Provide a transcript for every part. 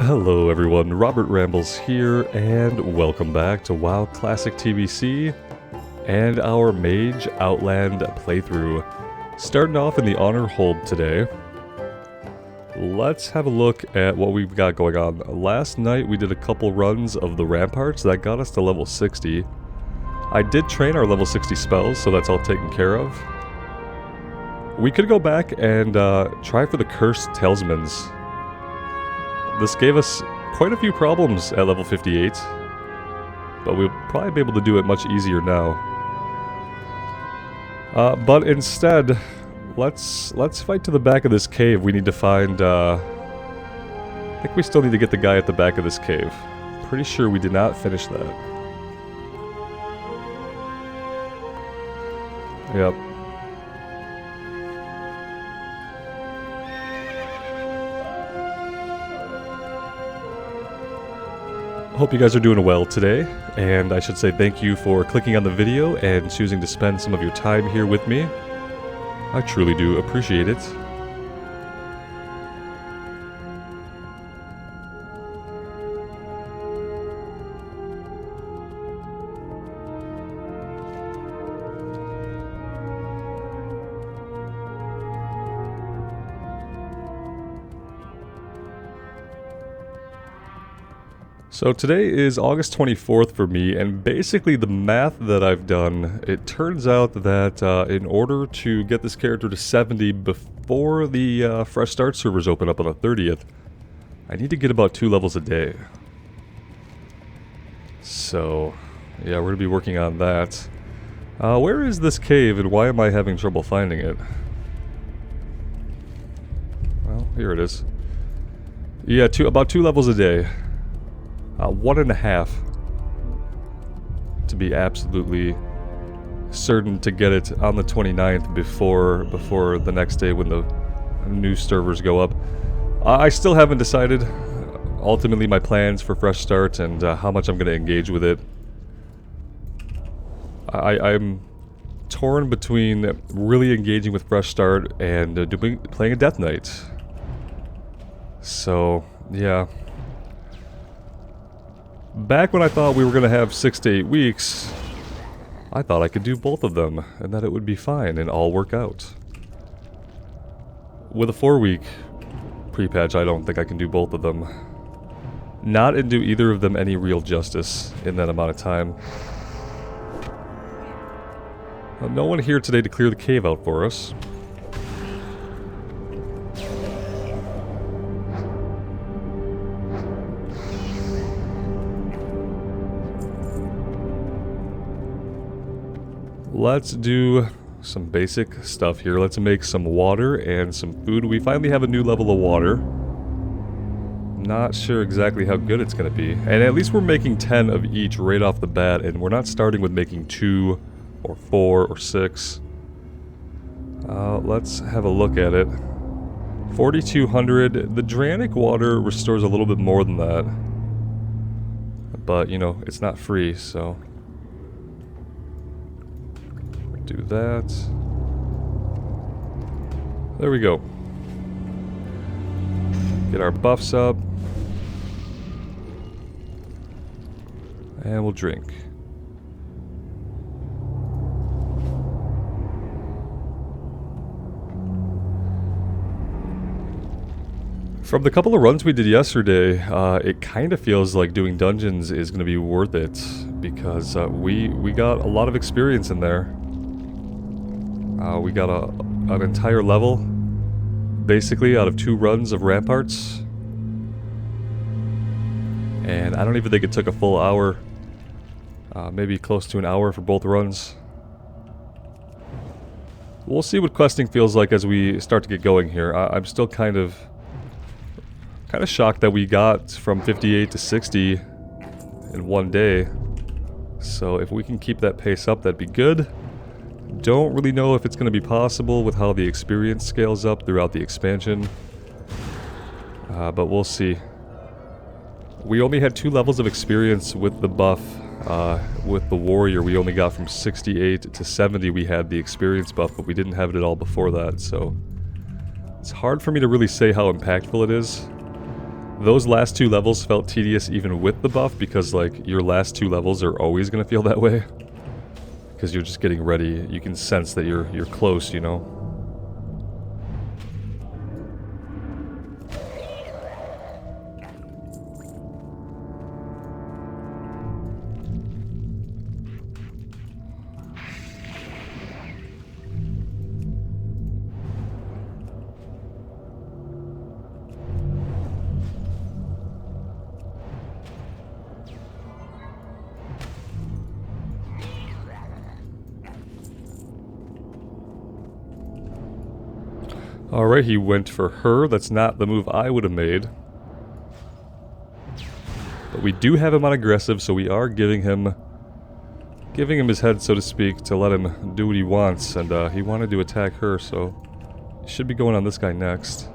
Hello everyone, Robert Rambles here, and welcome back to WoW Classic TBC and our Mage Outland playthrough. Starting off in the Honor Hold today, let's have a look at what we've got going on. Last night we did a couple runs of the Ramparts that got us to level 60. I did train our level 60 spells, so that's all taken care of. We could go back and try for the Cursed Talismans. This gave us quite a few problems at level 58, but we'll probably be able to do it much easier now. But instead, let's fight to the back of this cave. We need to find, I think we still need to get the guy at the back of this cave. Pretty sure we did not finish that. Yep. Hope you guys are doing well today, and I should say thank you for clicking on the video and choosing to spend some of your time here with me. I truly do appreciate it. So today is August 24th for me, and basically the math that I've done, it turns out that in order to get this character to 70 before the Fresh Start servers open up on the 30th, I need to get about 2 levels a day. So, yeah, we're going to be working on that. Where is this cave, and why am I having trouble finding it? Well, here it is. Yeah, about 2 levels a day. 1.5 to be absolutely certain to get it on the 29th before the next day when the new servers go up. I still haven't decided ultimately my plans for Fresh Start and how much I'm going to engage with it. I'm torn between really engaging with Fresh Start and playing a Death Knight. So, yeah. Back when I thought we were going to have 6 to 8 weeks, I thought I could do both of them, and that it would be fine and all work out. With a 4-week pre-patch, I don't think I can do both of them. Not and do either of them any real justice in that amount of time. No one here today to clear the cave out for us. Let's do some basic stuff here. Let's make some water and some food. We finally have a new level of water. Not sure exactly how good it's going to be. And at least we're making 10 of each right off the bat, and we're not starting with making 2 or 4 or 6. Let's have a look at it. 4,200. The Dranic water restores a little bit more than that. But, you know, it's not free, so... do that. There we go. Get our buffs up. And we'll drink. From the couple of runs we did yesterday, it kind of feels like doing dungeons is going to be worth it, because we got a lot of experience in there. We got an entire level, basically, out of 2 runs of Ramparts. And I don't even think it took a full hour. Maybe close to an hour for both runs. We'll see what questing feels like as we start to get going here. I'm still kind of shocked that we got from 58 to 60 in one day. So if we can keep that pace up, that'd be good. Don't really know if it's going to be possible with how the experience scales up throughout the expansion. But we'll see. We only had 2 levels of experience with the buff. With the warrior, we only got from 68 to 70 we had the experience buff, but we didn't have it at all before that, so... it's hard for me to really say how impactful it is. Those last 2 levels felt tedious even with the buff, because like your last 2 levels are always going to feel that way. Because you're just getting ready. You can sense that you're close, you know? Alright, he went for her. That's not the move I would have made. But we do have him on aggressive, so we are giving him his head, so to speak, to let him do what he wants. And he wanted to attack her, so he should be going on this guy next.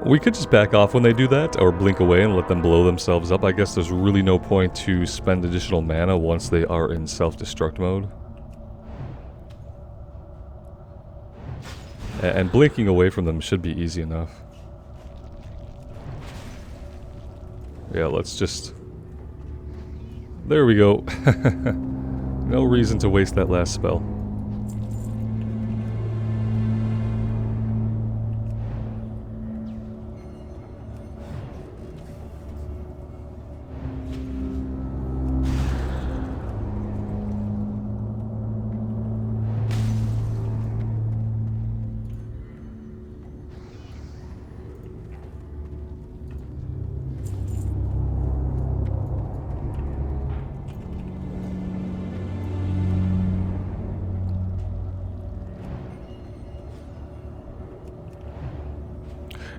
We could just back off when they do that, or blink away and let them blow themselves up. I guess there's really no point to spend additional mana once they are in self-destruct mode. And blinking away from them should be easy enough. Yeah, let's just... There we go. No reason to waste that last spell.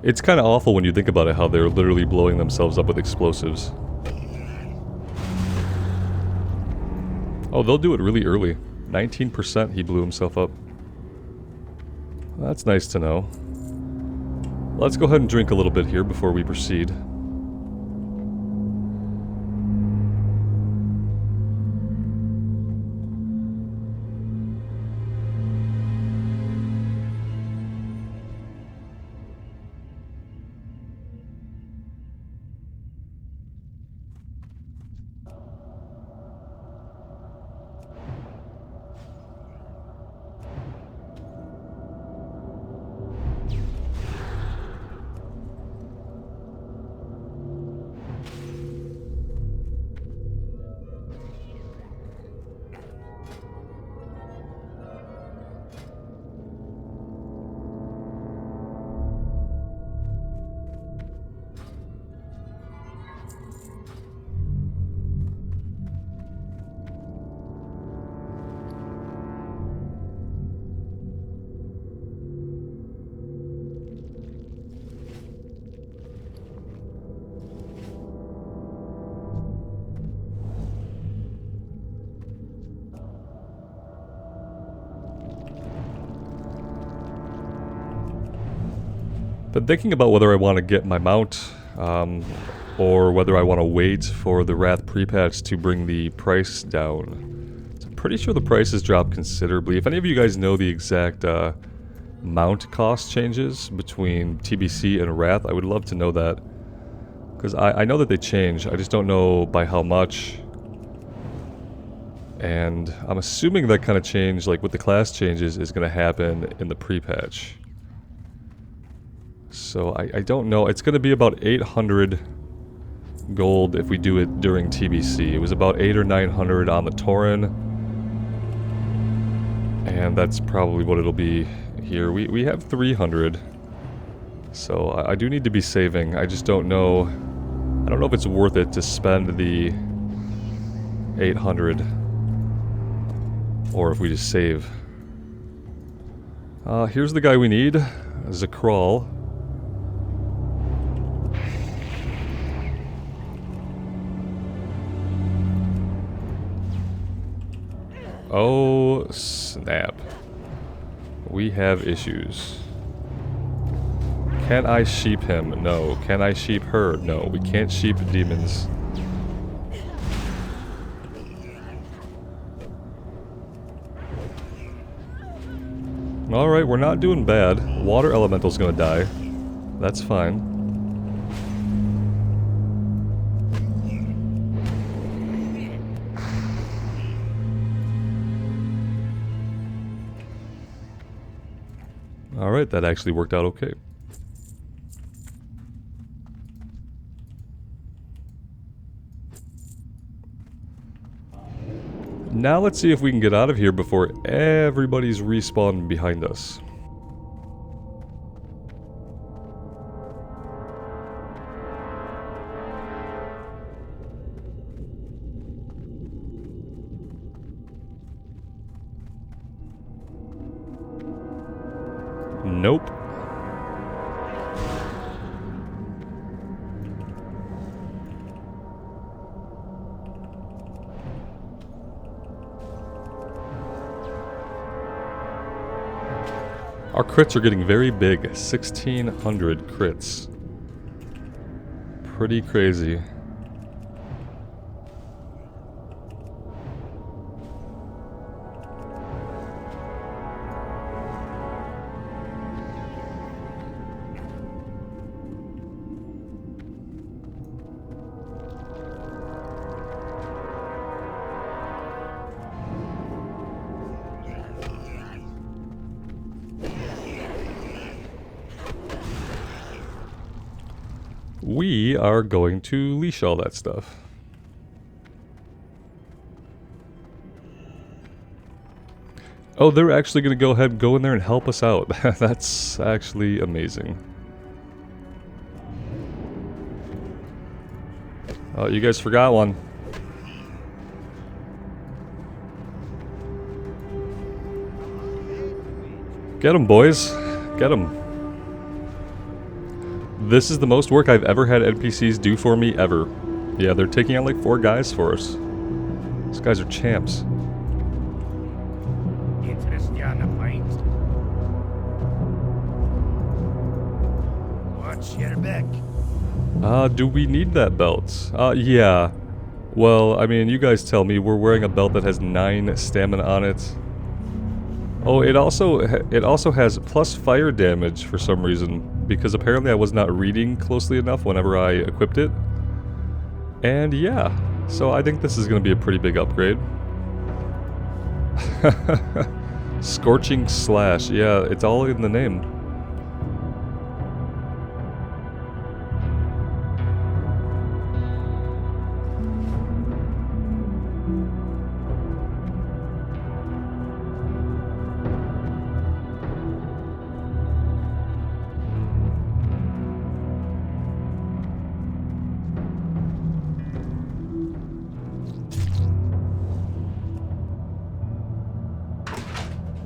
It's kind of awful when you think about it, how they're literally blowing themselves up with explosives. Oh, they'll do it really early. 19% he blew himself up. That's nice to know. Let's go ahead and drink a little bit here before we proceed. Been thinking about whether I want to get my mount, or whether I want to wait for the Wrath pre-patch to bring the price down. So I'm pretty sure the price has dropped considerably. If any of you guys know the exact mount cost changes between TBC and Wrath, I would love to know that. Because I know that they change, I just don't know by how much. And I'm assuming that kind of change, like with the class changes, is going to happen in the pre-patch. So I don't know. It's going to be about 800 gold if we do it during TBC. It was about 800 or 900 on the Tauren. And that's probably what it'll be here. We have 300. So I do need to be saving. I just don't know. I don't know if it's worth it to spend the 800. Or if we just save. Here's the guy we need. Zeth'gor. Oh, snap. We have issues. Can I sheep him? No. Can I sheep her? No. We can't sheep demons. Alright, we're not doing bad. Water elemental's gonna die. That's fine. Alright, that actually worked out okay. Now let's see if we can get out of here before everybody's respawned behind us. Nope. Our crits are getting very big. 1,600 crits. Pretty crazy. We are going to leash all that stuff. Oh, they're actually going to go ahead and go in there and help us out. That's actually amazing. Oh, you guys forgot one. Get them, boys. Get them. This is the most work I've ever had NPCs do for me ever. Yeah, they're taking out like 4 guys for us. These guys are champs. Do we need that belt? Yeah. Well, I mean, you guys tell me. We're wearing a belt that has 9 stamina on it. Oh, it also has plus fire damage for some reason, because apparently I was not reading closely enough whenever I equipped it. And yeah, so I think this is going to be a pretty big upgrade. Scorching Slash, yeah, it's all in the name.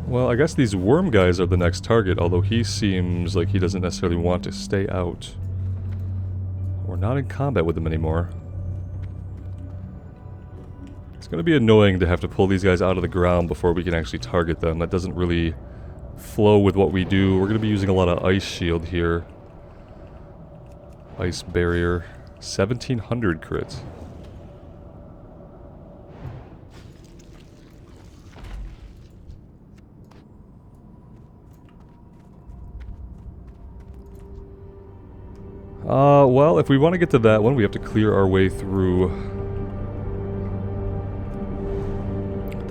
Well, I guess these worm guys are the next target, although he seems like he doesn't necessarily want to stay out. We're not in combat with them anymore. It's going to be annoying to have to pull these guys out of the ground before we can actually target them. That doesn't really flow with what we do. We're going to be using a lot of ice shield here. Ice barrier. 1,700 crits. Well, if we want to get to that one, we have to clear our way through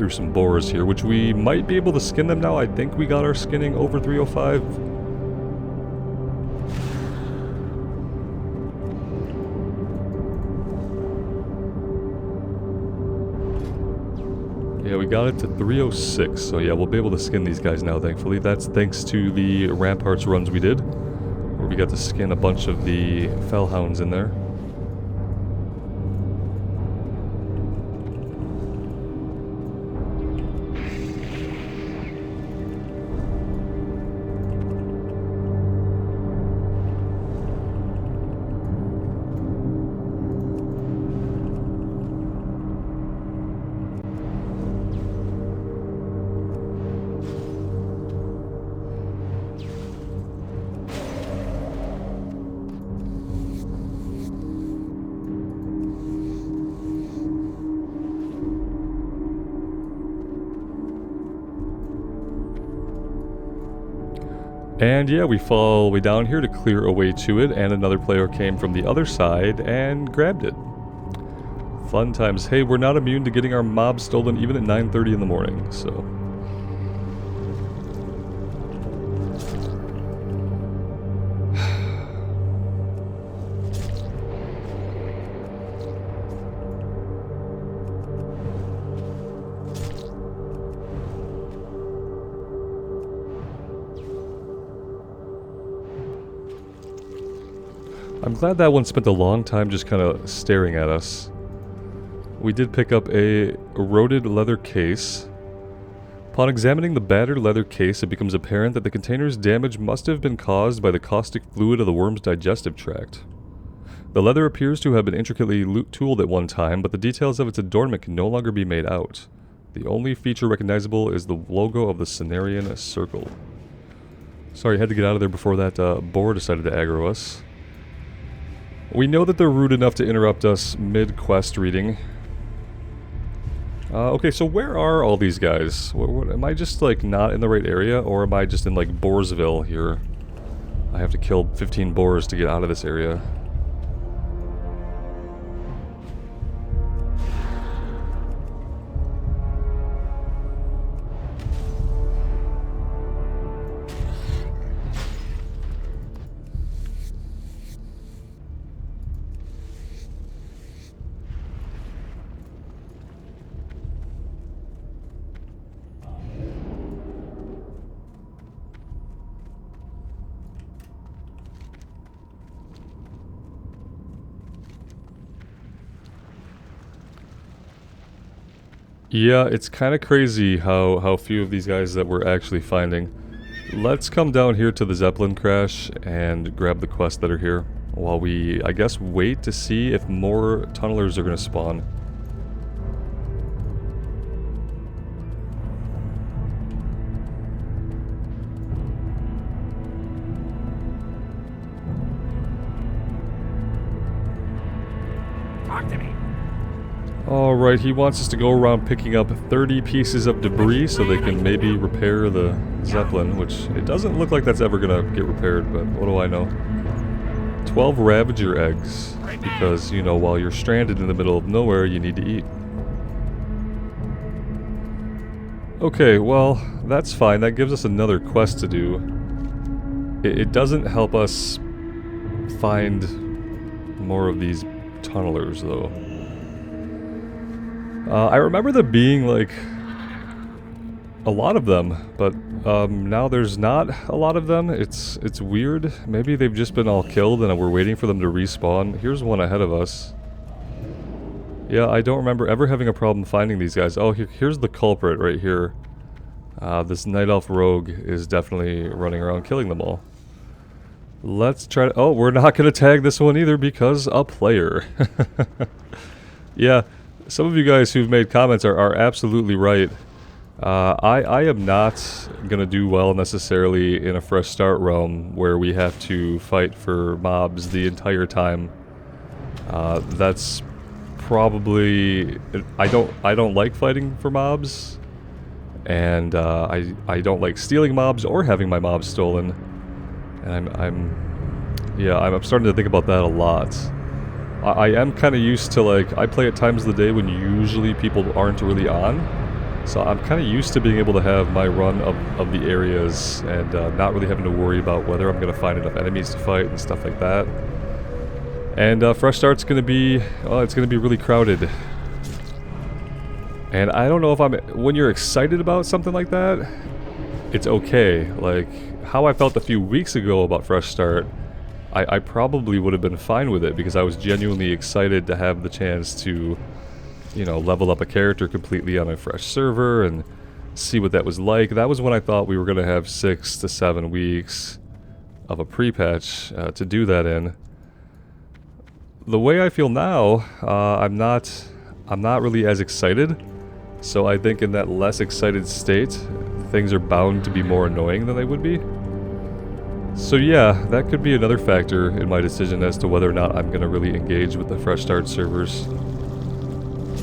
some boars here, which we might be able to skin them now. I think we got our skinning over 305. Yeah, we got it to 306, so yeah, we'll be able to skin these guys now, thankfully. That's thanks to the Ramparts runs we did, where we got to skin a bunch of the Fellhounds in there. And yeah, we fall all the way down here to clear a way to it, and another player came from the other side and grabbed it. Fun times. Hey, we're not immune to getting our mobs stolen even at 9:30 in the morning, so... I'm glad that one spent a long time just kind of staring at us. We did pick up a eroded leather case. Upon examining the battered leather case, it becomes apparent that the container's damage must have been caused by the caustic fluid of the worm's digestive tract. The leather appears to have been intricately tooled at one time, but the details of its adornment can no longer be made out. The only feature recognizable is the logo of the Cenarian circle. Sorry, I had to get out of there before that boar decided to aggro us. We know that they're rude enough to interrupt us mid-quest reading. Okay, so where are all these guys? Am I just, like, not in the right area, or am I just in, like, Boarsville here? I have to kill 15 boars to get out of this area. Yeah, it's kind of crazy how few of these guys that we're actually finding. Let's come down here to the Zeppelin crash and grab the quests that are here, while we, I guess, wait to see if more tunnelers are going to spawn. Talk to me. Alright, he wants us to go around picking up 30 pieces of debris so they can maybe repair the Zeppelin, which it doesn't look like that's ever gonna get repaired, but what do I know? 12 Ravager eggs, because, you know, while you're stranded in the middle of nowhere, you need to eat. Okay, well, that's fine. That gives us another quest to do. It doesn't help us find more of these tunnelers, though. I remember there being, like, a lot of them, but now there's not a lot of them. It's weird. Maybe they've just been all killed and we're waiting for them to respawn. Here's one ahead of us. Yeah, I don't remember ever having a problem finding these guys. Oh, here's the culprit right here. This Night Elf rogue is definitely running around killing them all. Let's try to... Oh, we're not going to tag this one either because a player. Yeah. Some of you guys who've made comments are absolutely right. I am not gonna do well necessarily in a fresh start realm where we have to fight for mobs the entire time. That's probably... I don't like fighting for mobs, and I don't like stealing mobs or having my mobs stolen. And I'm starting to think about that a lot. I am kind of used to, like, I play at times of the day when usually people aren't really on. So I'm kind of used to being able to have my run of the areas and not really having to worry about whether I'm going to find enough enemies to fight and stuff like that. And Fresh Start's going to be, well, it's going to be really crowded. And I don't know if when you're excited about something like that, it's okay. Like, how I felt a few weeks ago about Fresh Start, I probably would have been fine with it because I was genuinely excited to have the chance to, you know, level up a character completely on a fresh server and see what that was like. That was when I thought we were going to have 6 to 7 weeks of a pre-patch to do that in. The way I feel now, I'm not really as excited. So I think in that less excited state, things are bound to be more annoying than they would be. So yeah, that could be another factor in my decision as to whether or not I'm going to really engage with the Fresh Start servers.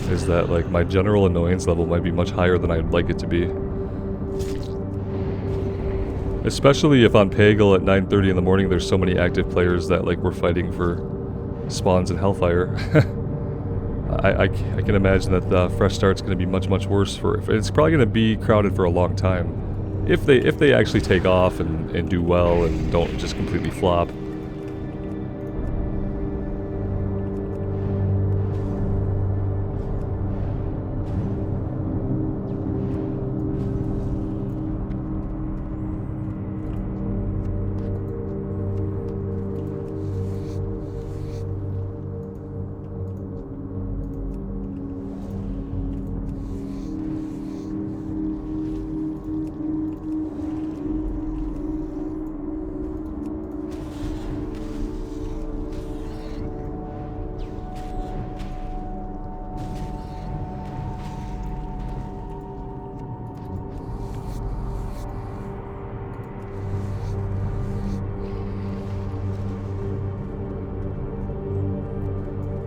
Is that, like, my general annoyance level might be much higher than I'd like it to be. Especially if on Pagel at 9:30 in the morning there's so many active players that, like, we're fighting for spawns in Hellfire. I can imagine that the Fresh Start's going to be much worse it's probably going to be crowded for a long time. If they actually take off and do well and don't just completely flop.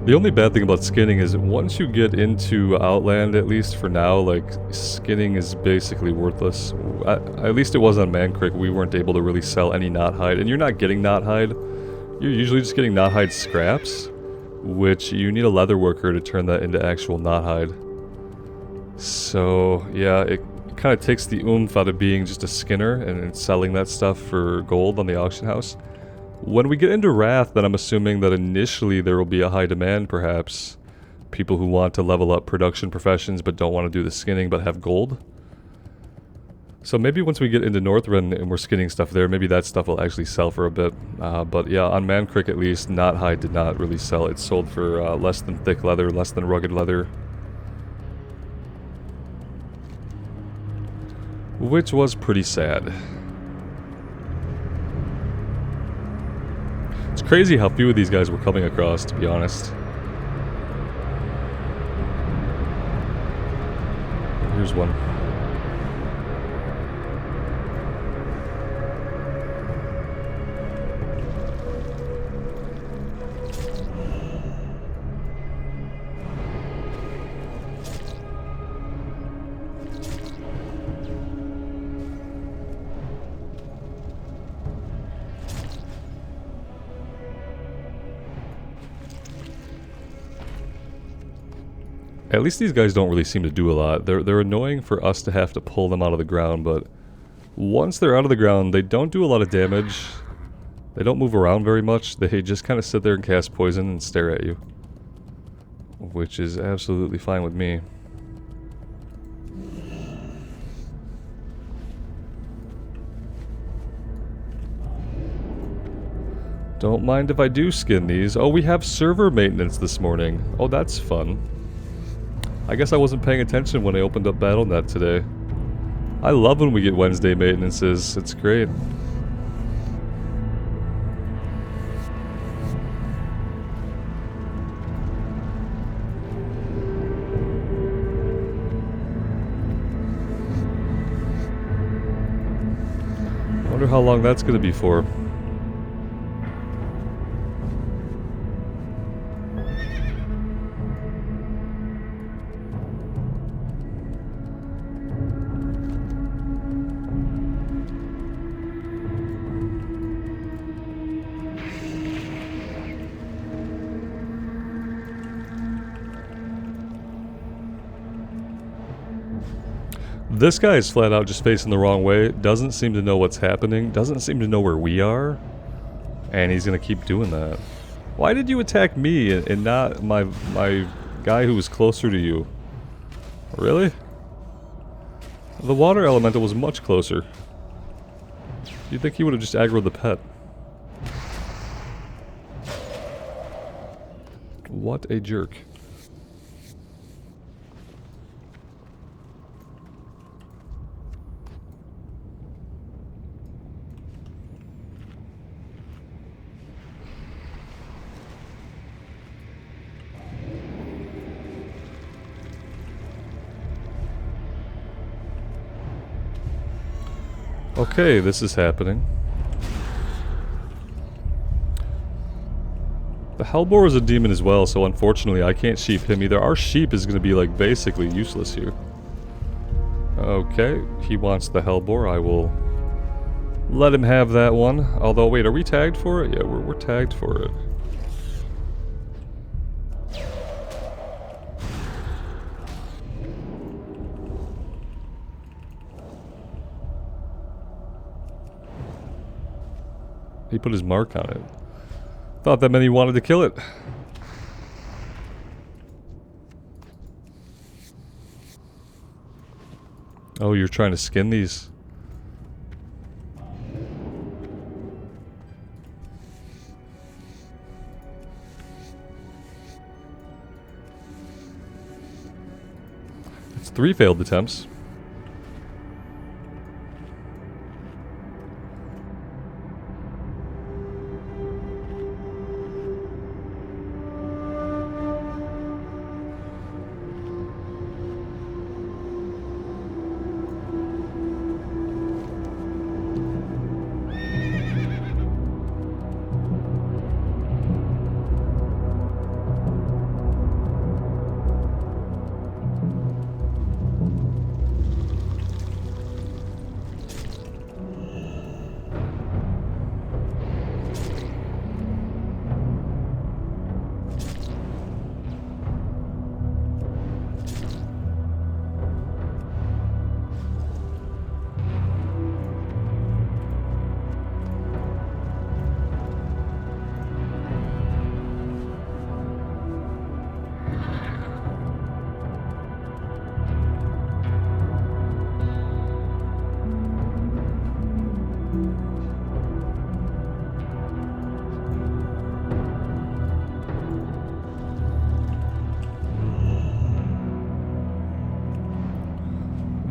The only bad thing about skinning is once you get into Outland, at least for now, like, skinning is basically worthless. At least it was on Mancreek, we weren't able to really sell any knot hide, and you're not getting knot hide. You're usually just getting knot hide scraps, which you need a leather worker to turn that into actual knot hide. So yeah, it kind of takes the oomph out of being just a skinner and selling that stuff for gold on the auction house. When we get into Wrath, then I'm assuming that initially there will be a high demand, perhaps. People who want to level up production professions but don't want to do the skinning but have gold. So maybe once we get into Northrend and we're skinning stuff there, maybe that stuff will actually sell for a bit. But yeah, on Mancreek at least, knot hide did not really sell. It sold for less than thick leather, less than rugged leather. Which was pretty sad. It's crazy how few of these guys we're coming across, to be honest. Here's one. At least these guys don't really seem to do a lot. They're annoying for us to have to pull them out of the ground, but once they're out of the ground, they don't do a lot of damage. They don't move around very much. They just kind of sit there and cast poison and stare at you. Which is absolutely fine with me. Don't mind if I do skin these. Oh, we have server maintenance this morning. Oh, that's fun. I guess I wasn't paying attention when I opened up Battle.net today. I love when we get Wednesday maintenances. It's great. I wonder how long that's going to be for. This guy is flat out just facing the wrong way, doesn't seem to know what's happening, doesn't seem to know where we are, and he's gonna keep doing that. Why did you attack me and not my guy who was closer to you? Really? The water elemental was much closer. You'd think he would have just aggroed the pet. What a jerk. Okay, this is happening. The Hellbore is a demon as well, so unfortunately I can't sheep him either. Our sheep is going to be like basically useless here. Okay, he wants the Hellbore. I will let him have that one. Although, wait, are we tagged for it? Yeah, we're tagged for it. He put his mark on it. Thought that meant he wanted to kill it. Oh, you're trying to skin these? It's 3 failed attempts.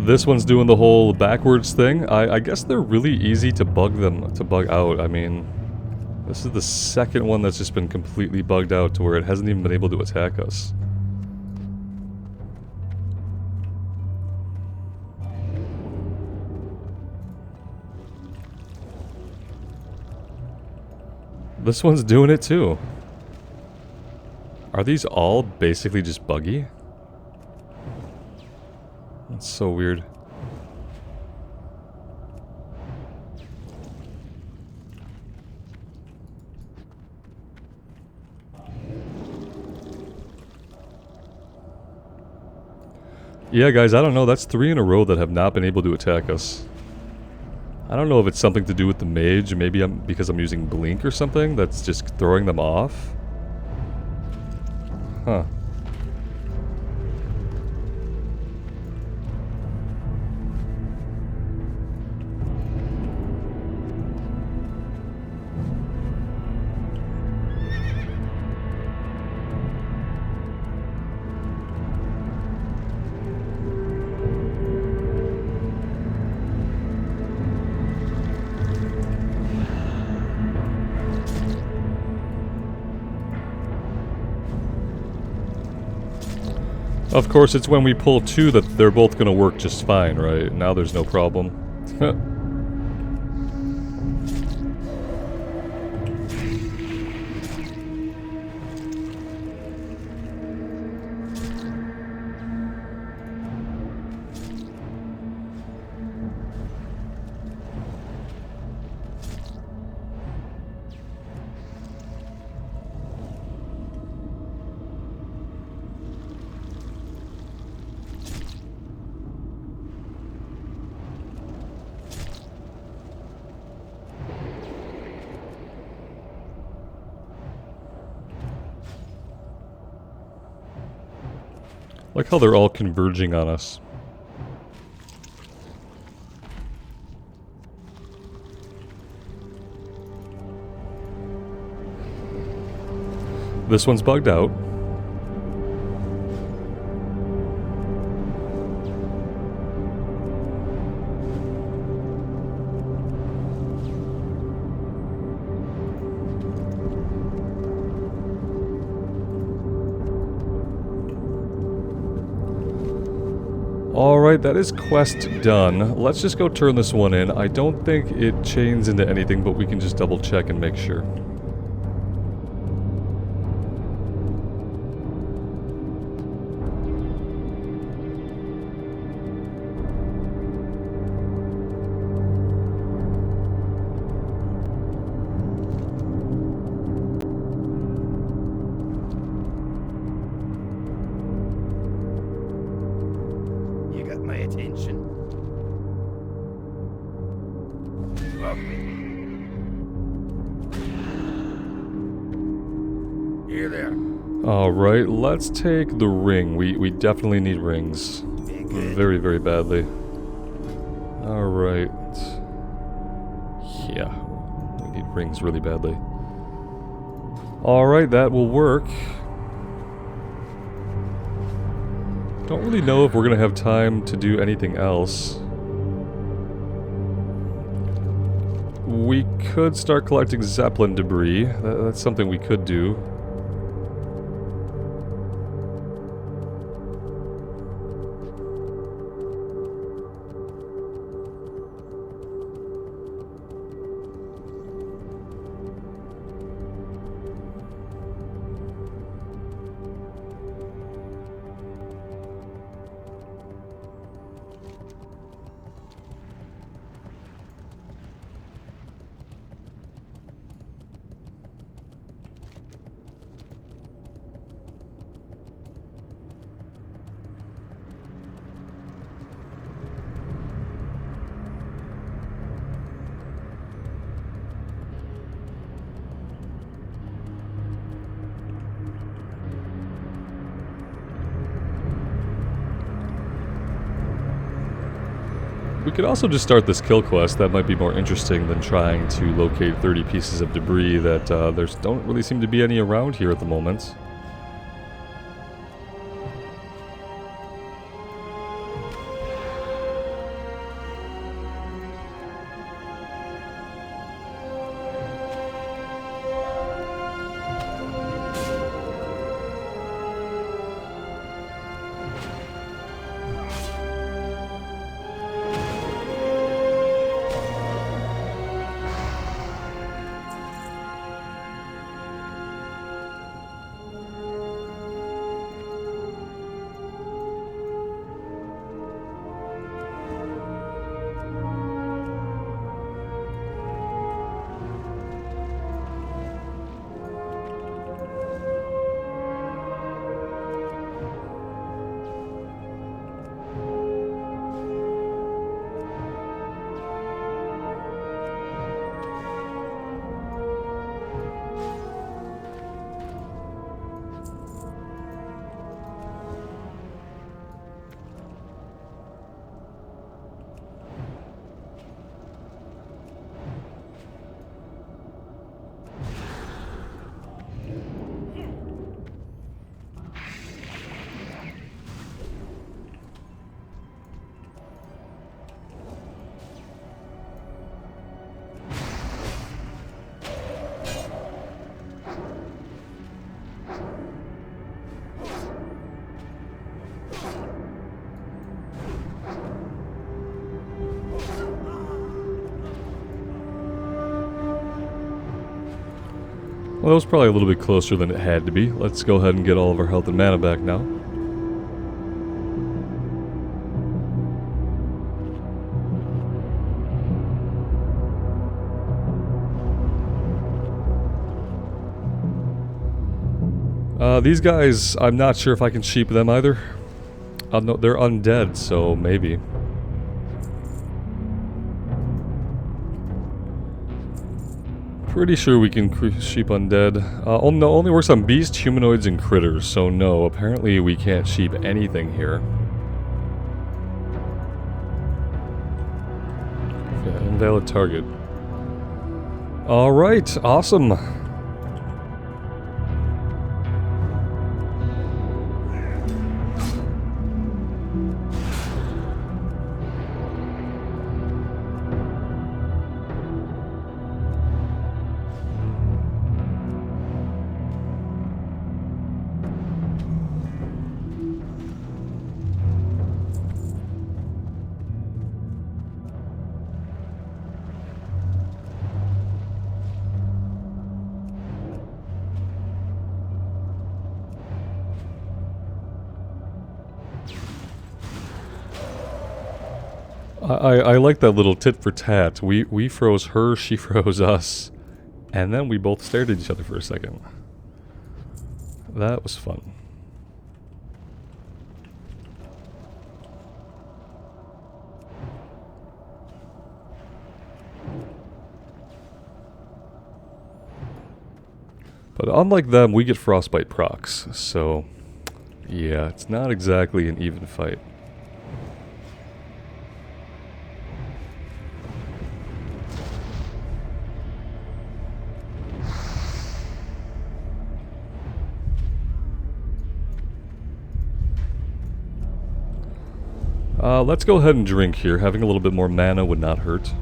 This one's doing the whole backwards thing. I guess they're really easy to bug out. I mean, this is the second one that's just been completely bugged out to where it hasn't even been able to attack us. This one's doing it too. Are these all basically just buggy? That's so weird. Yeah, guys, I don't know. That's 3 in a row that have not been able to attack us. I don't know if it's something to do with the mage. Maybe because I'm using blink or something that's just throwing them off. Huh. Of course, it's when we pull 2 that they're both gonna work just fine, right? Now there's no problem. Like how they're all converging on us. This one's bugged out. Alright, that is quest done. Let's just go turn this one in. I don't think it chains into anything, but we can just double check and make sure. Alright, let's take the ring. We definitely need rings. Very, very badly. Alright. Yeah, we need rings really badly. Alright, that will work. Don't really know if we're gonna have time to do anything else. We could start collecting Zeppelin debris. That's something we could do. We could also just start this kill quest. That might be more interesting than trying to locate 30 pieces of debris that there don't really seem to be any around here at the moment. Well, that was probably a little bit closer than it had to be. Let's go ahead and get all of our health and mana back now. These guys, I'm not sure if I can sheep them either. No, they're undead, so maybe. Pretty sure we can sheep undead. Oh no, only works on beasts, humanoids, and critters, so no, apparently we can't sheep anything here. Yeah, invalid target. Alright, awesome. I like that little tit for tat. We froze her, she froze us, and then we both stared at each other for a second. That was fun. But unlike them, we get frostbite procs, so yeah, it's not exactly an even fight. Let's go ahead and drink here. Having a little bit more mana would not hurt.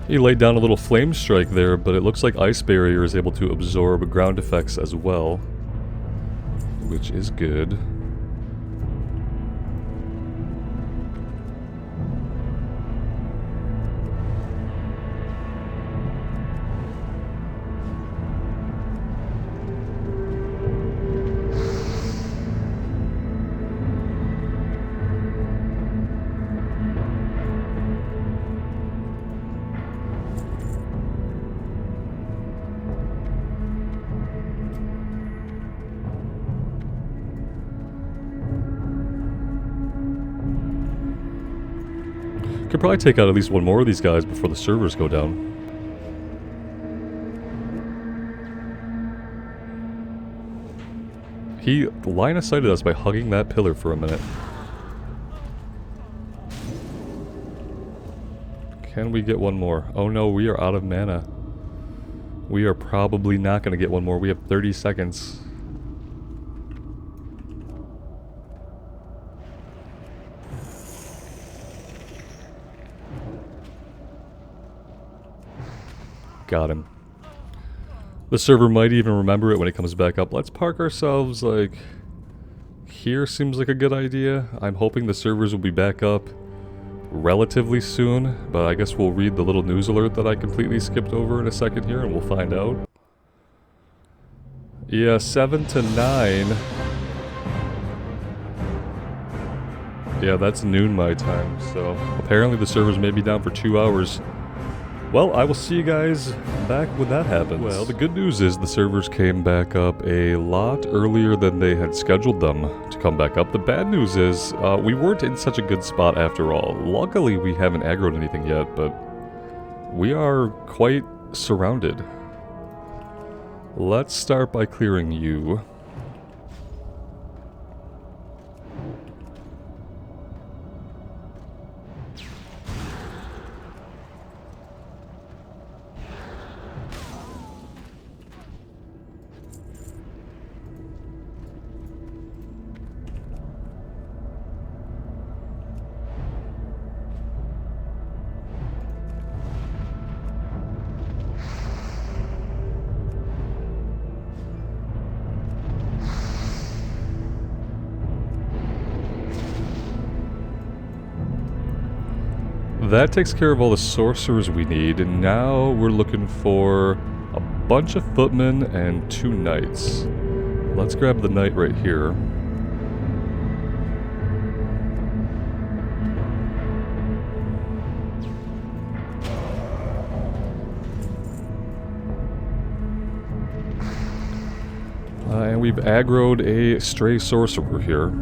He laid down a little flame strike there, but it looks like Ice Barrier is able to absorb ground effects as well, which is good. Could probably take out at least one more of these guys before the servers go down. He line of sighted us by hugging that pillar for a minute. Can we get one more? Oh no, we are out of mana. We are probably not going to get one more. We have 30 seconds. Got him. The server might even remember it when it comes back up. Let's park ourselves, like, here seems like a good idea. I'm hoping the servers will be back up relatively soon, but I guess we'll read the little news alert that I completely skipped over in a second here and we'll find out. Yeah, 7 to 9. Yeah, that's noon my time, so apparently the servers may be down for 2 hours. Well, I will see you guys back when that happens. Well, the good news is the servers came back up a lot earlier than they had scheduled them to come back up. The bad news is we weren't in such a good spot after all. Luckily, we haven't aggroed anything yet, but we are quite surrounded. Let's start by clearing you. that takes care of all the sorcerers we need, and now we're looking for a bunch of footmen and 2 knights. Let's grab the knight right here. And we've aggroed a stray sorcerer here.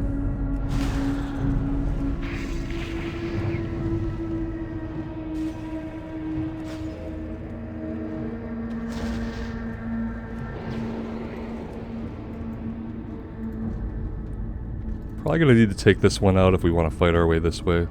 Probably gonna need to take this one out if we want to fight our way this way.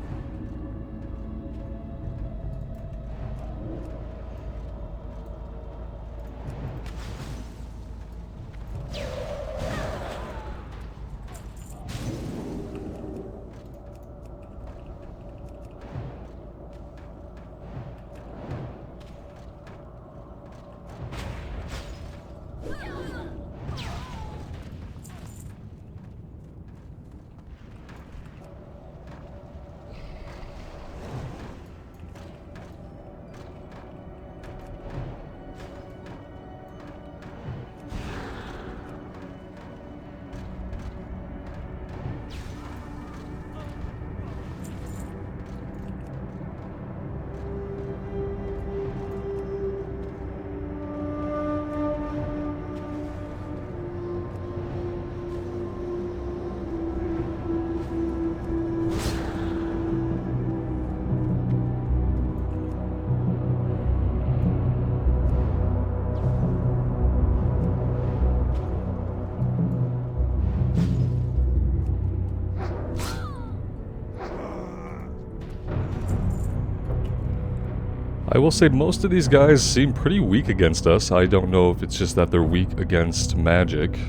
I will say most of these guys seem pretty weak against us. I don't know if it's just that they're weak against magic.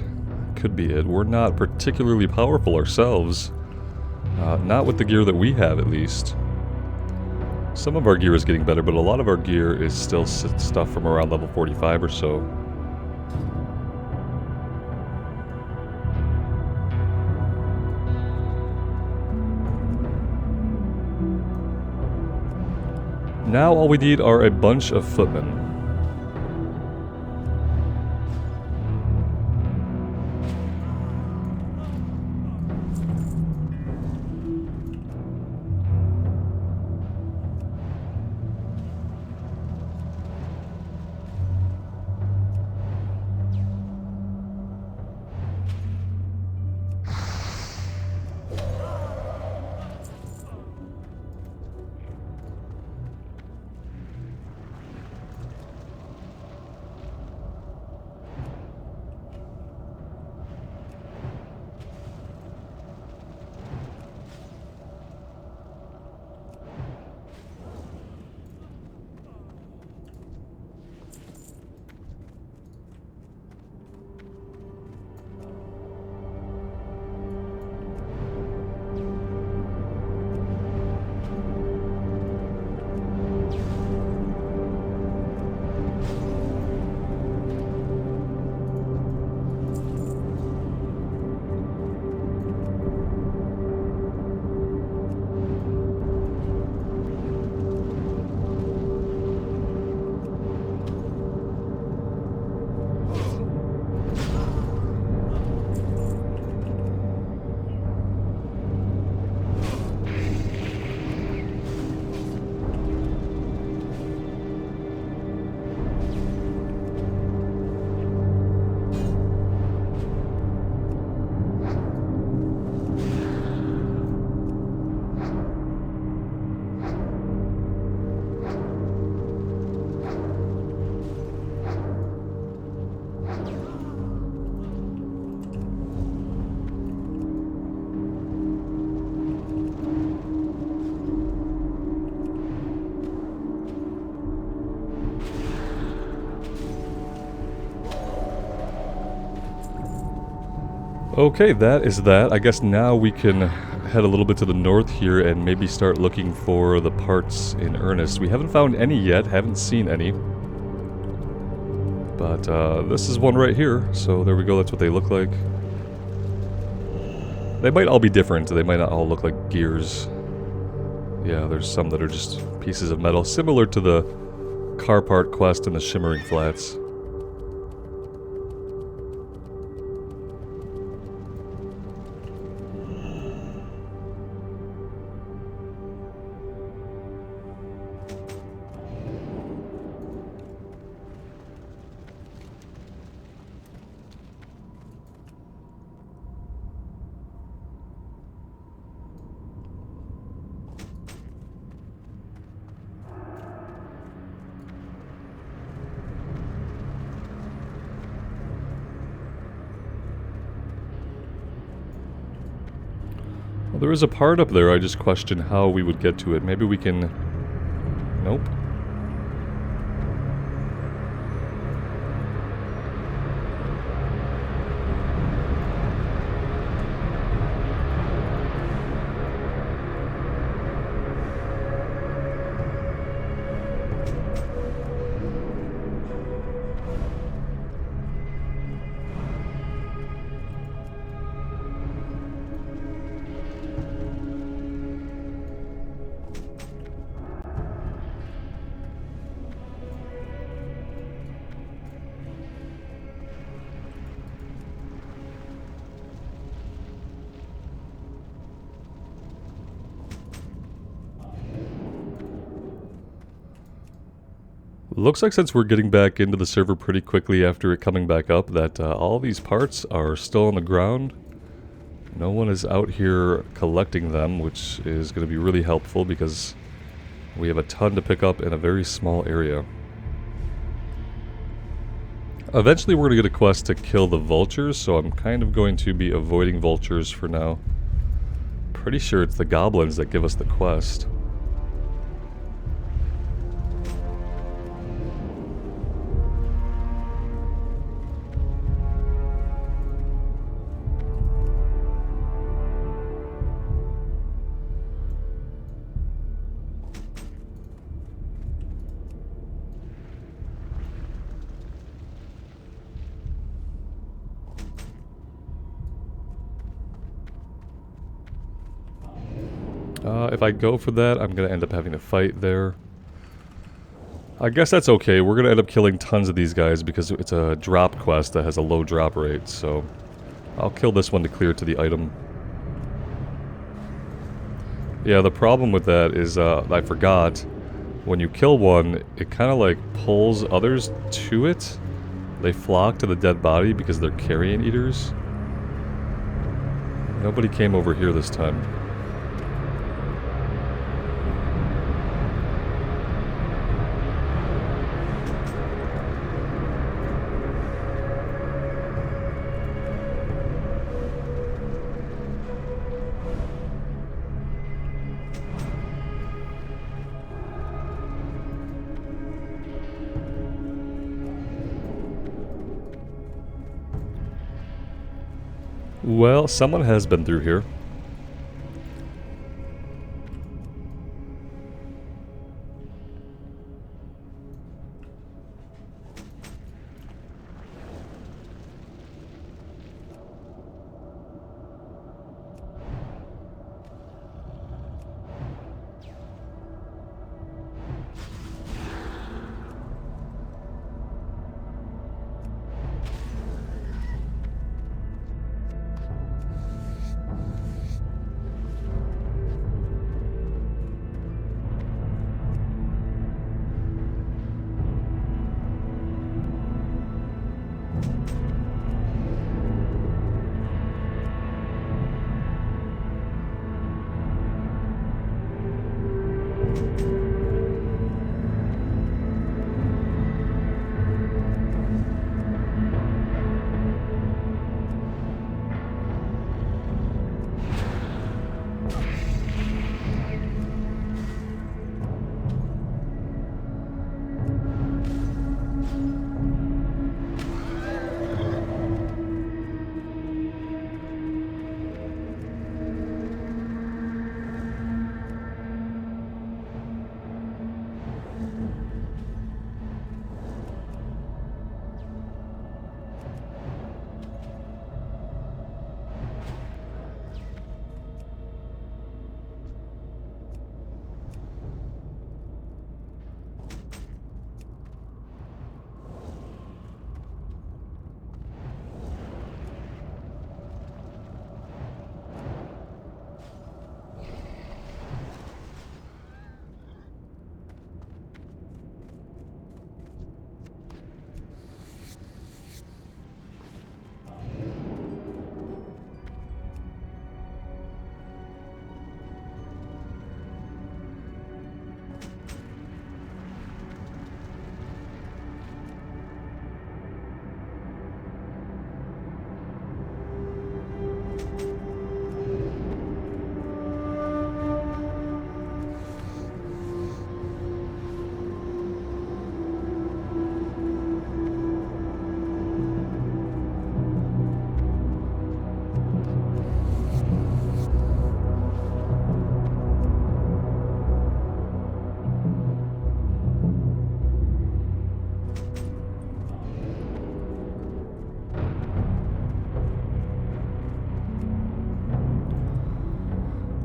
Could be it. We're not particularly powerful ourselves. Not with the gear that we have, at least. Some of our gear is getting better, but a lot of our gear is still stuff from around level 45 or so. Now all we need are a bunch of footmen. Okay, that is that. I guess now we can head a little bit to the north here and maybe start looking for the parts in earnest. We haven't found any yet, haven't seen any. But this is one right here, so there we go, that's what they look like. They might all be different, they might not all look like gears. Yeah, there's some that are just pieces of metal, similar to the car part quest in the Shimmering Flats. Well, there is a part up there, I just question how we would get to it. Maybe we can... Nope. Looks like since we're getting back into the server pretty quickly after it coming back up, that all these parts are still on the ground. No one is out here collecting them, which is going to be really helpful because we have a ton to pick up in a very small area. Eventually we're going to get a quest to kill the vultures, so I'm kind of going to be avoiding vultures for now. Pretty sure it's the goblins that give us the quest. If I go for that, I'm going to end up having to fight there. I guess that's okay. We're going to end up killing tons of these guys because it's a drop quest that has a low drop rate, so I'll kill this one to clear to the item. Yeah, the problem with that is, I forgot, when you kill one, it kind of like pulls others to it. They flock to the dead body because they're carrion eaters. Nobody came over here this time. Well, someone has been through here.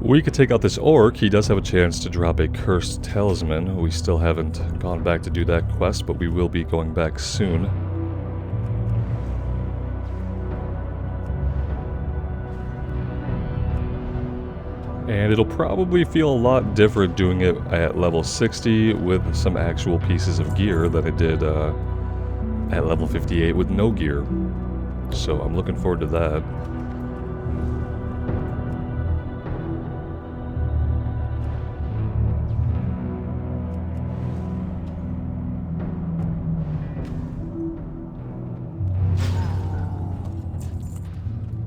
We could take out this orc. He does have a chance to drop a cursed talisman. We still haven't gone back to do that quest, but we will be going back soon. And it'll probably feel a lot different doing it at level 60 with some actual pieces of gear than it did at level 58 with no gear. So I'm looking forward to that.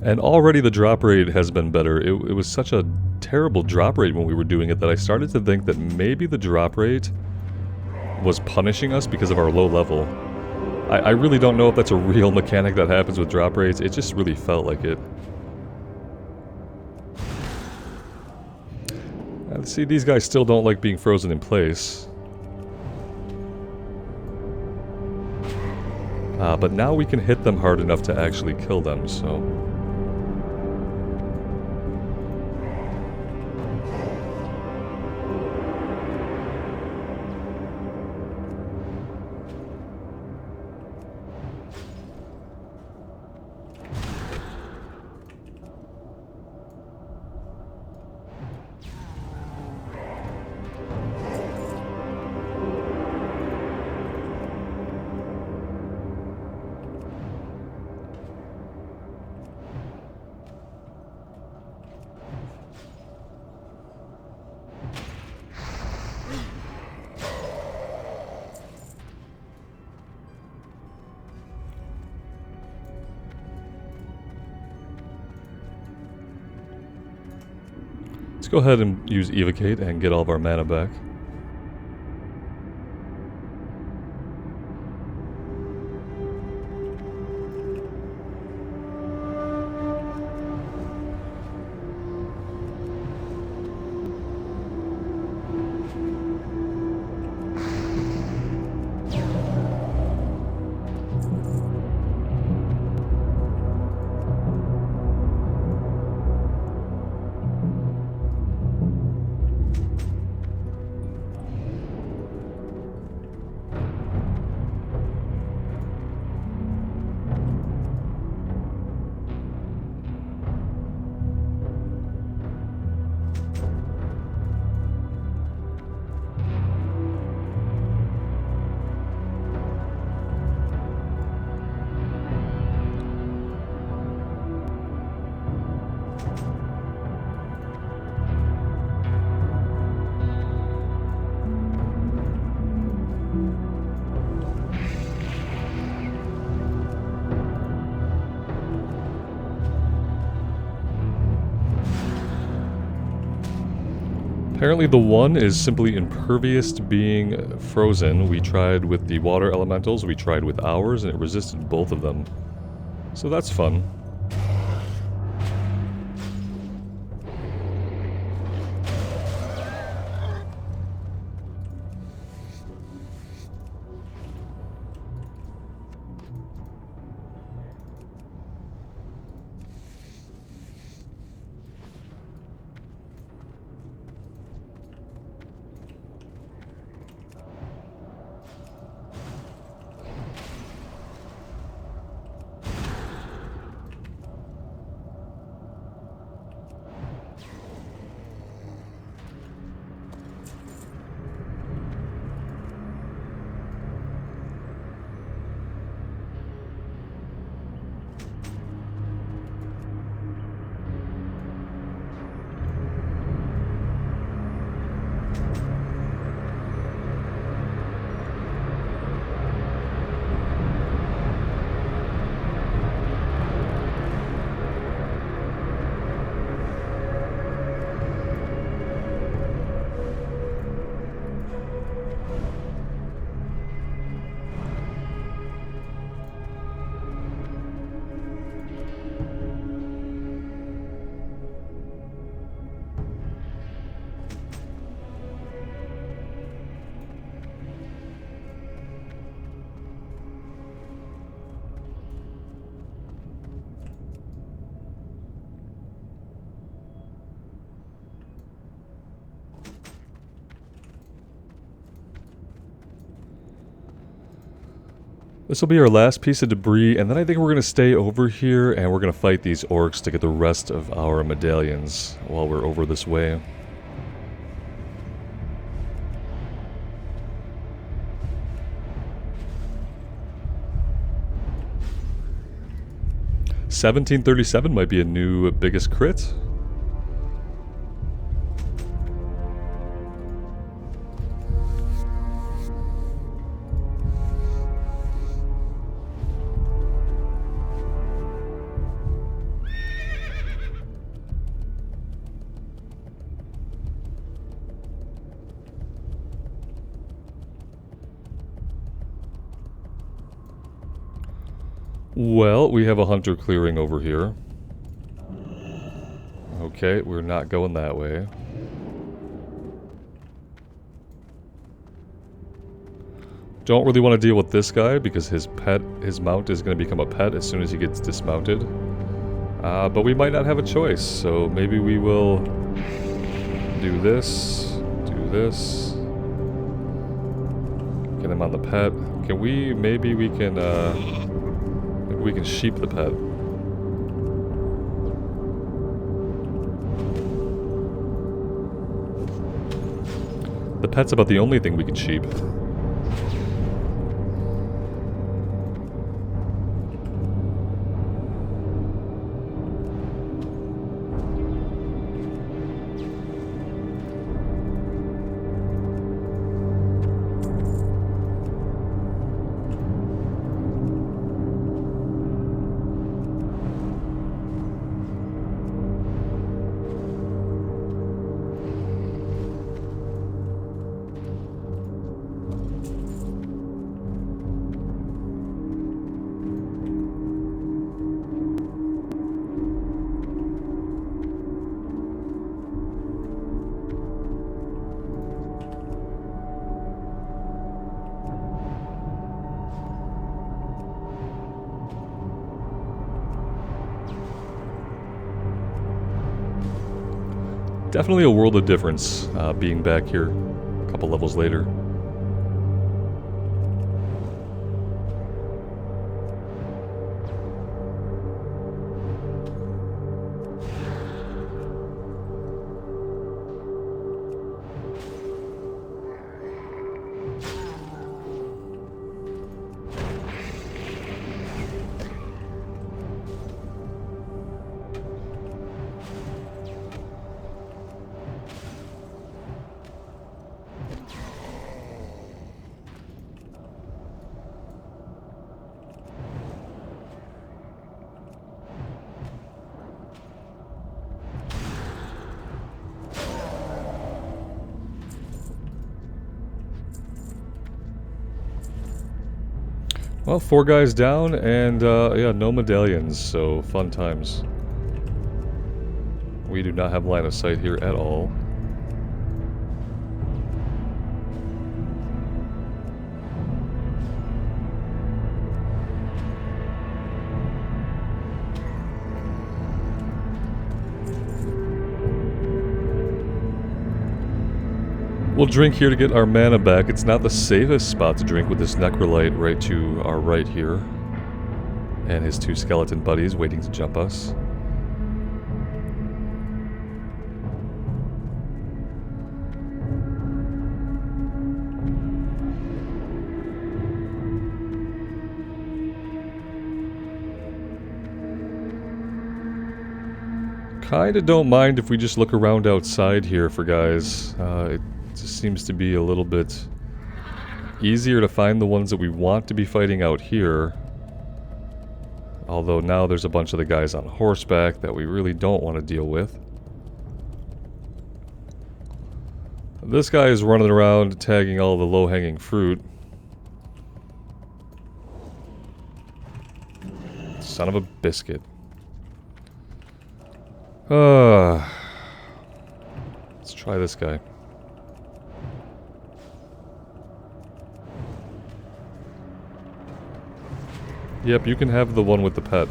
And already the drop rate has been better. It was such a terrible drop rate when we were doing it that I started to think that maybe the drop rate was punishing us because of our low level. I really don't know if that's a real mechanic that happens with drop rates. It just really felt like it. See, these guys still don't like being frozen in place. But now we can hit them hard enough to actually kill them, so... Let's go ahead and use Evocate and get all of our mana back. Apparently the one is simply impervious to being frozen. We tried with the water elementals, we tried with ours, and it resisted both of them. So that's fun. This will be our last piece of debris, and then I think we're going to stay over here and we're going to fight these orcs to get the rest of our medallions while we're over this way. $1737 might be a new biggest crit. Well, we have a hunter clearing over here. Okay, we're not going that way. Don't really want to deal with this guy because his mount is going to become a pet as soon as he gets dismounted. But we might not have a choice, so maybe we will do this, get him on the pet. Can we, maybe we can sheep the pet. The pet's about the only thing we can sheep. Definitely a world of difference being back here a couple levels later. Well, 4 guys down, and yeah, no medallions, so fun times. We do not have line of sight here at all. We'll drink here to get our mana back. It's not the safest spot to drink with this Necrolite right to our right here. And his 2 skeleton buddies waiting to jump us. Kinda don't mind if we just look around outside here for guys. It just seems to be a little bit easier to find the ones that we want to be fighting out here. Although now there's a bunch of the guys on horseback that we really don't want to deal with. This guy is running around tagging all the low-hanging fruit. Son of a biscuit. Let's try this guy. Yep, you can have the one with the pet.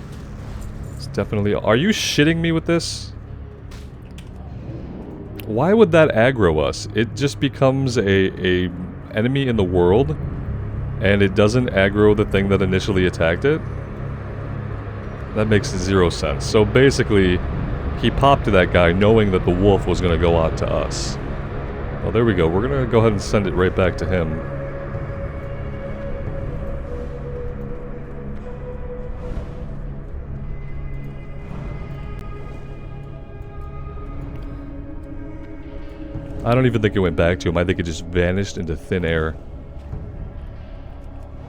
It's definitely... Are you shitting me with this? Why would that aggro us? It just becomes a enemy in the world and it doesn't aggro the thing that initially attacked it, that makes 0 sense. So basically, he popped that guy knowing that the wolf was going to go out to us. Well, there we go. We're going to go ahead and send it right back to him. I don't even think it went back to him. I think it just vanished into thin air.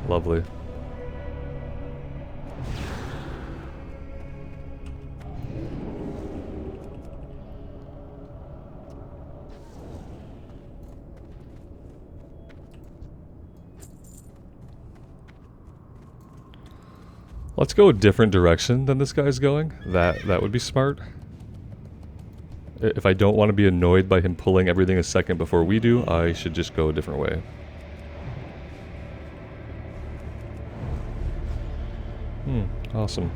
Lovely. Let's go a different direction than this guy's going. That would be smart. If I don't want to be annoyed by him pulling everything a second before we do, I should just go a different way. Awesome.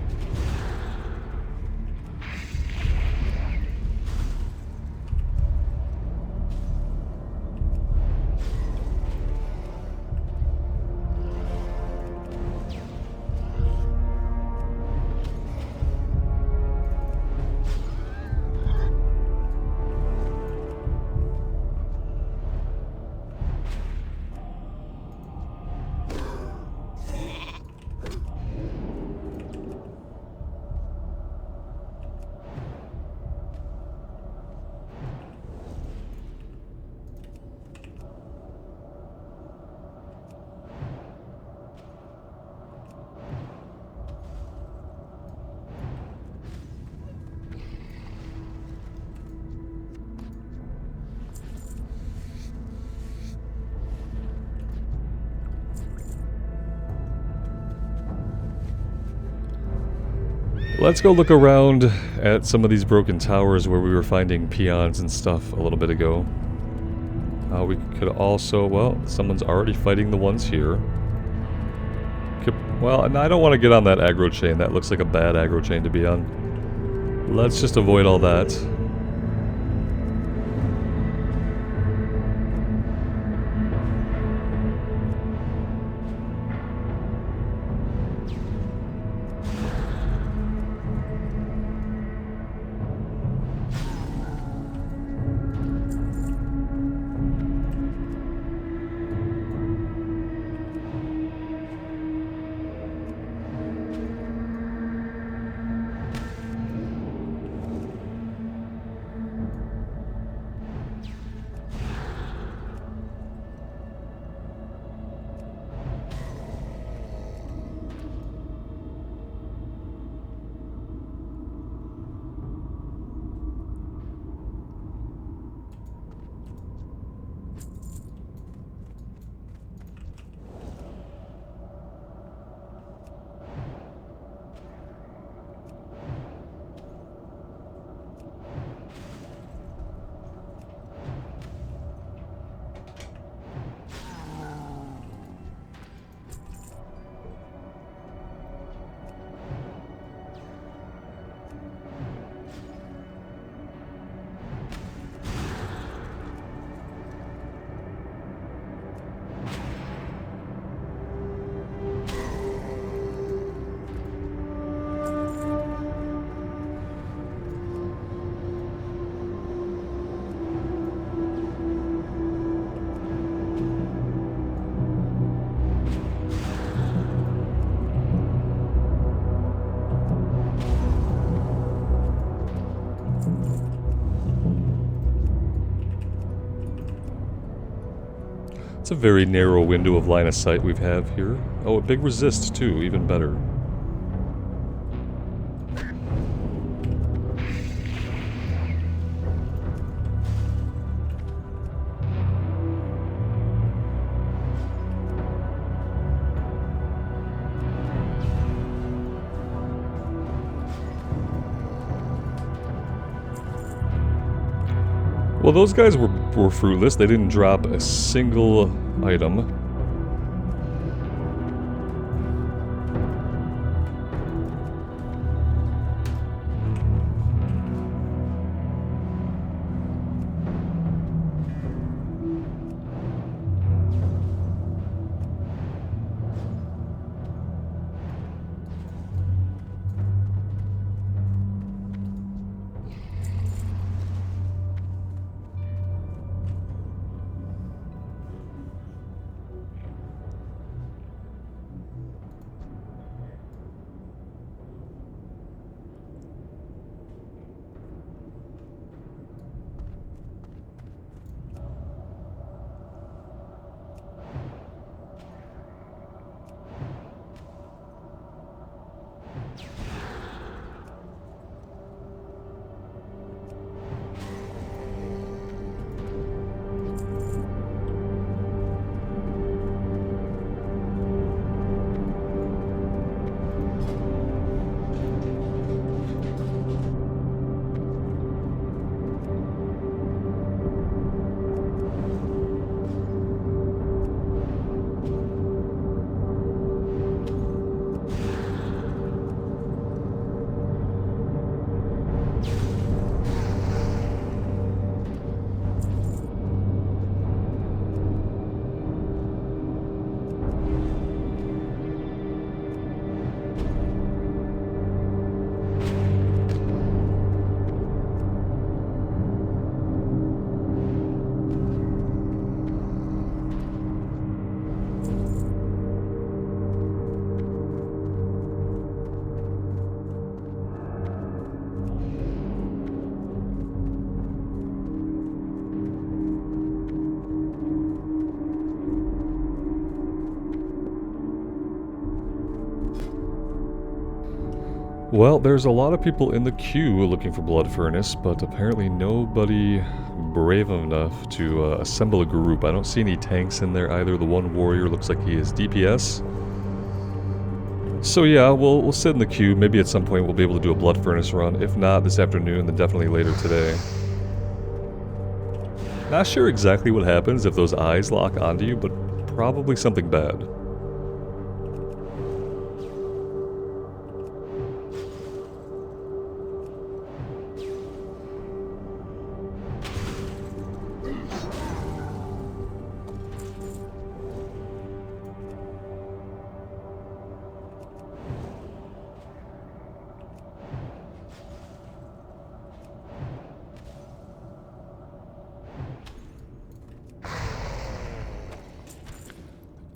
Let's go look around at some of these broken towers where we were finding peons and stuff a little bit ago. We could also, well, someone's already fighting the ones here. Well, and I don't want to get on that aggro chain. That looks like a bad aggro chain to be on. Let's just avoid all that. It's a very narrow window of line of sight we have here. Oh, a big resist too, even better. Well, those guys were fruitless. They didn't drop a single item. Well, there's a lot of people in the queue looking for Blood Furnace, but apparently nobody brave enough to assemble a group. I don't see any tanks in there either. The one warrior looks like he is DPS. So yeah, we'll sit in the queue. Maybe at some point we'll be able to do a Blood Furnace run. If not this afternoon, then definitely later today. Not sure exactly what happens if those eyes lock onto you, but probably something bad.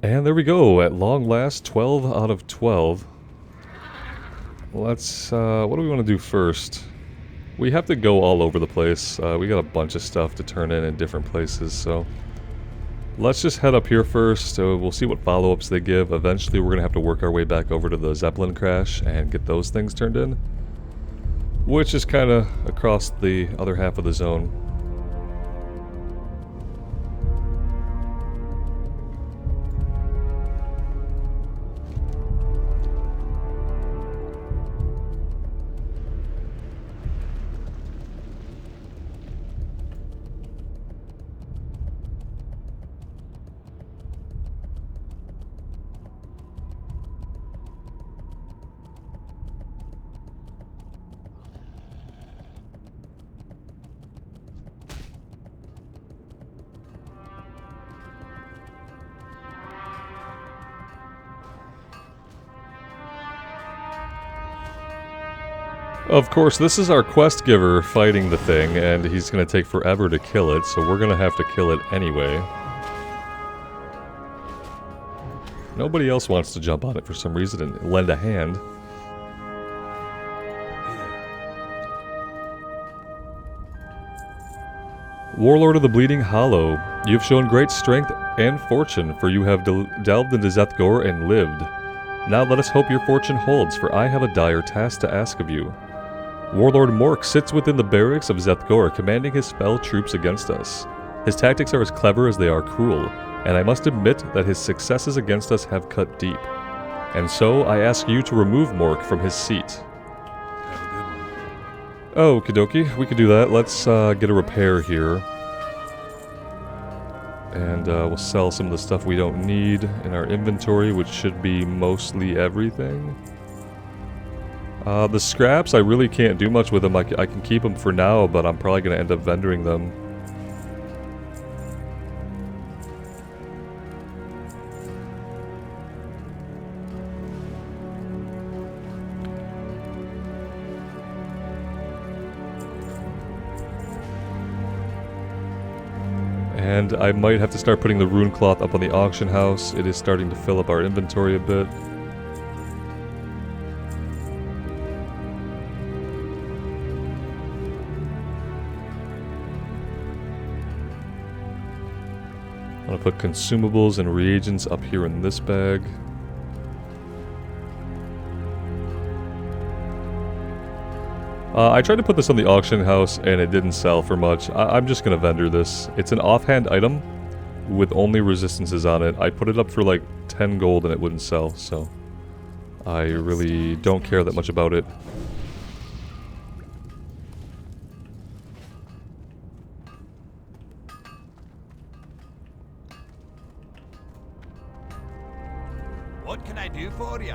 And there we go, at long last, 12 out of 12. Let's, what do we want to do first? We have to go all over the place. We got a bunch of stuff to turn in different places, so... Let's just head up here first, we'll see what follow-ups they give. Eventually we're going to have to work our way back over to the Zeppelin crash and get those things turned in. Which is kind of across the other half of the zone. Of course, this is our quest giver fighting the thing, and he's going to take forever to kill it, so we're going to have to kill it anyway. Nobody else wants to jump on it for some reason and lend a hand. Warlord of the Bleeding Hollow, you have shown great strength and fortune, for you have delved into Zeth'gor and lived. Now let us hope your fortune holds, for I have a dire task to ask of you. Warlord Mork sits within the barracks of Zeth'gor, commanding his fell troops against us. His tactics are as clever as they are cruel, and I must admit that his successes against us have cut deep. And so, I ask you to remove Mork from his seat. Oh, okie dokie, we could do that. Let's get a repair here. And we'll sell some of the stuff we don't need in our inventory, which should be mostly everything. The scraps, I really can't do much with them. I can keep them for now, but I'm probably going to end up vendoring them. And I might have to start putting the rune cloth up on the auction house. It is starting to fill up our inventory a bit. I'm gonna put consumables and reagents up here in this bag. I tried to put this on the auction house and it didn't sell for much. I'm just gonna vendor this. It's an offhand item with only resistances on it. I put it up for like 10 gold and it wouldn't sell, so I really don't care that much about it. What can I do for you?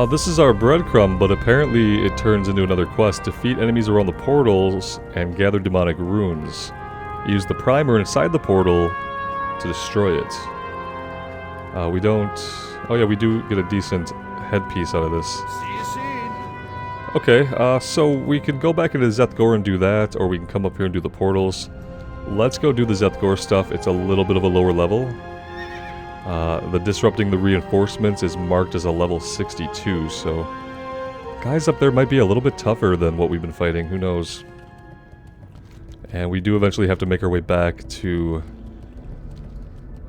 This is our breadcrumb, but apparently it turns into another quest. Defeat enemies around the portals and gather demonic runes. Use the primer inside the portal to destroy it. We don't... Oh yeah, we do get a decent headpiece out of this. See you soon. Okay, so we can go back into Zeth'gor and do that, or we can come up here and do the portals. Let's go do the Zeth'gor stuff. It's a little bit of a lower level. The disrupting the reinforcements is marked as a level 62, so guys up there might be a little bit tougher than what we've been fighting, who knows. And we do eventually have to make our way back to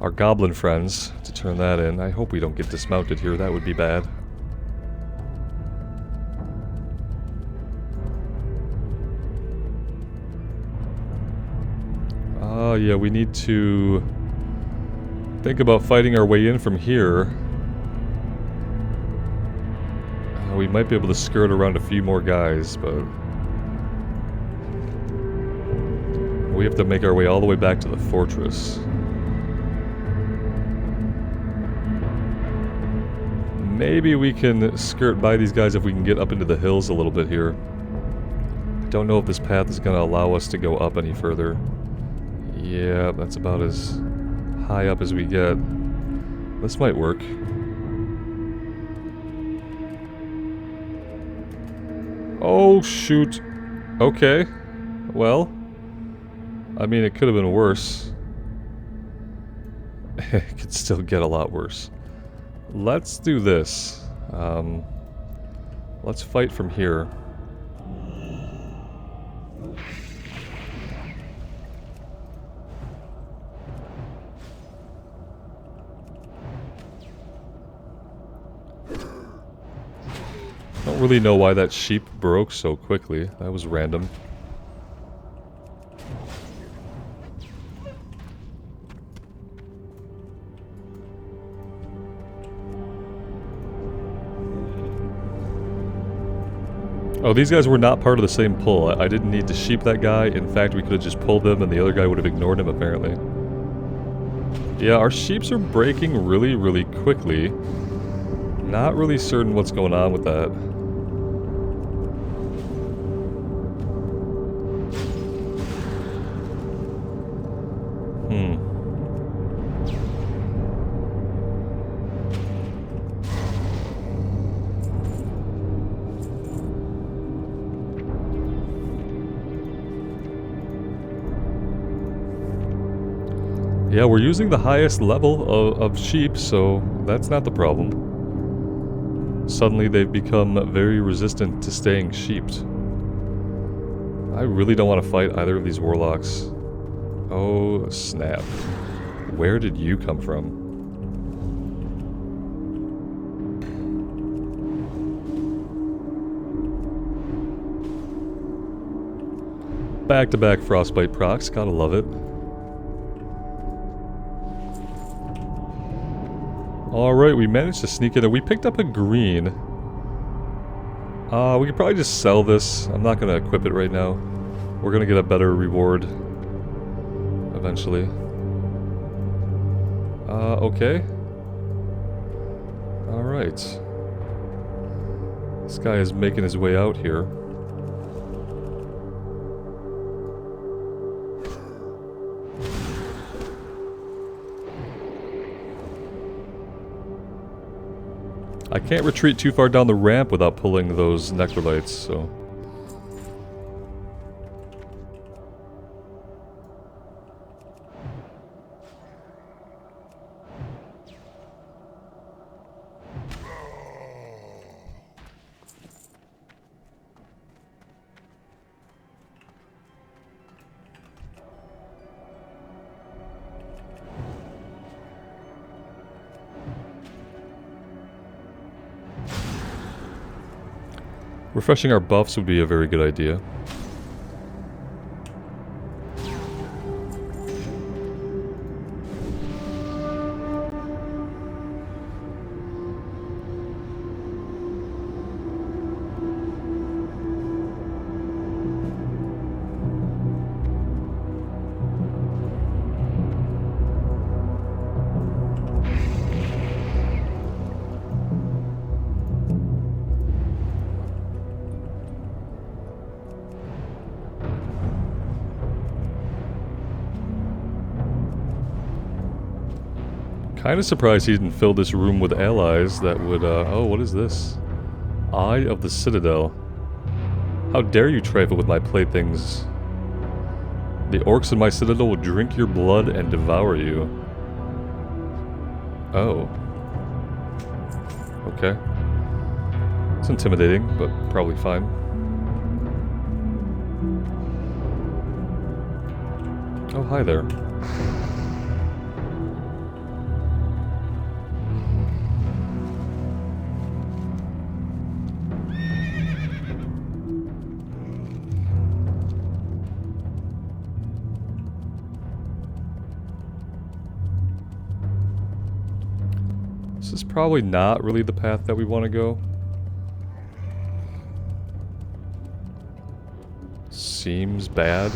our goblin friends to turn that in. I hope we don't get dismounted here, that would be bad. Yeah, we need to think about fighting our way in from here. We might be able to skirt around a few more guys, but we have to make our way all the way back to the fortress. Maybe we can skirt by these guys if we can get up into the hills a little bit here. I don't know if this path is going to allow us to go up any further. Yeah, that's about as high up as we get. This might work. Oh, shoot. Okay. Well, I mean, it could have been worse. It could still get a lot worse. Let's do this. Let's fight from here. Don't really know why that sheep broke so quickly. That was random. Oh, these guys were not part of the same pull. I didn't need to sheep that guy. In fact, we could have just pulled them and the other guy would have ignored him, apparently. Yeah, our sheeps are breaking really, really quickly. Not really certain what's going on with that. Yeah, we're using the highest level of sheep, so that's not the problem. Suddenly they've become very resistant to staying sheeped. I really don't want to fight either of these warlocks. Oh, snap. Where did you come from? Back-to-back frostbite procs, gotta love it. Alright, we managed to sneak in. We picked up a green. We could probably just sell this. I'm not going to equip it right now. We're going to get a better reward eventually. Okay. Alright. This guy is making his way out here. I can't retreat too far down the ramp without pulling those necrolytes, so... Refreshing our buffs would be a very good idea. Kinda surprised he didn't fill this room with allies that would, oh, what is this? Eye of the Citadel. How dare you trifle with my playthings? The orcs in my citadel will drink your blood and devour you. Oh. Okay. It's intimidating, but probably fine. Oh, hi there. probably not really the path that we want to go. Seems bad.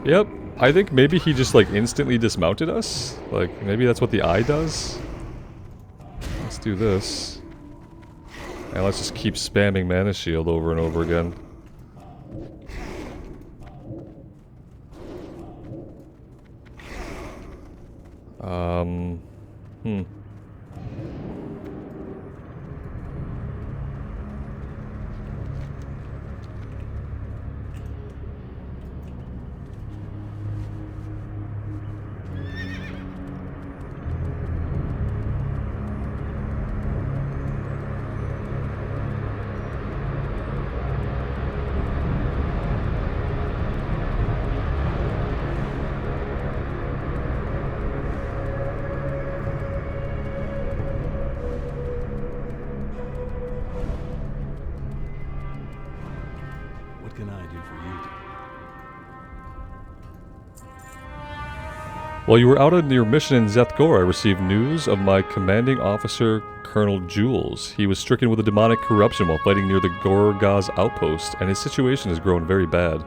Yep, I think maybe he just like instantly dismounted us. Like maybe that's what the eye does. Let's do this. And let's just keep spamming Mana Shield over and over again. What can I do for you? While you were out on your mission in Zeth'gor, I received news of my commanding officer, Colonel Jules. He was stricken with a demonic corruption while fighting near the Gorgaz outpost, and his situation has grown very bad.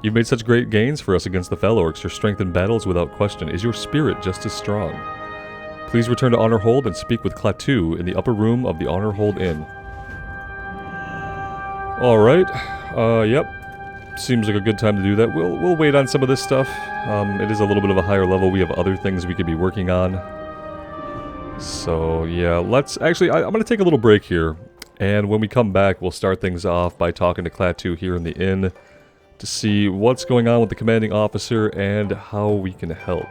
You've made such great gains for us against the Fel Orcs. Your strength in battle is without question. Is your spirit just as strong? Please return to Honor Hold and speak with Klaatu in the upper room of the Honor Hold Inn. Alright. Yep. Seems like a good time to do that. We'll wait on some of this stuff. It is a little bit of a higher level. We have other things we could be working on. So, yeah, let's... Actually, I'm going to take a little break here. And when we come back, we'll start things off by talking to Klaatu here in the inn to see what's going on with the commanding officer and how we can help.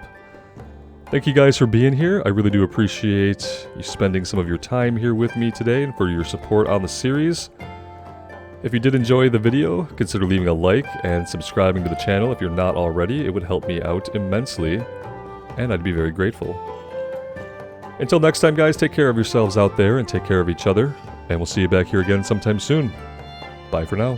Thank you guys for being here. I really do appreciate you spending some of your time here with me today and for your support on the series. If you did enjoy the video, consider leaving a like and subscribing to the channel if you're not already. It would help me out immensely, and I'd be very grateful. Until next time, guys, take care of yourselves out there and take care of each other, and we'll see you back here again sometime soon. Bye for now.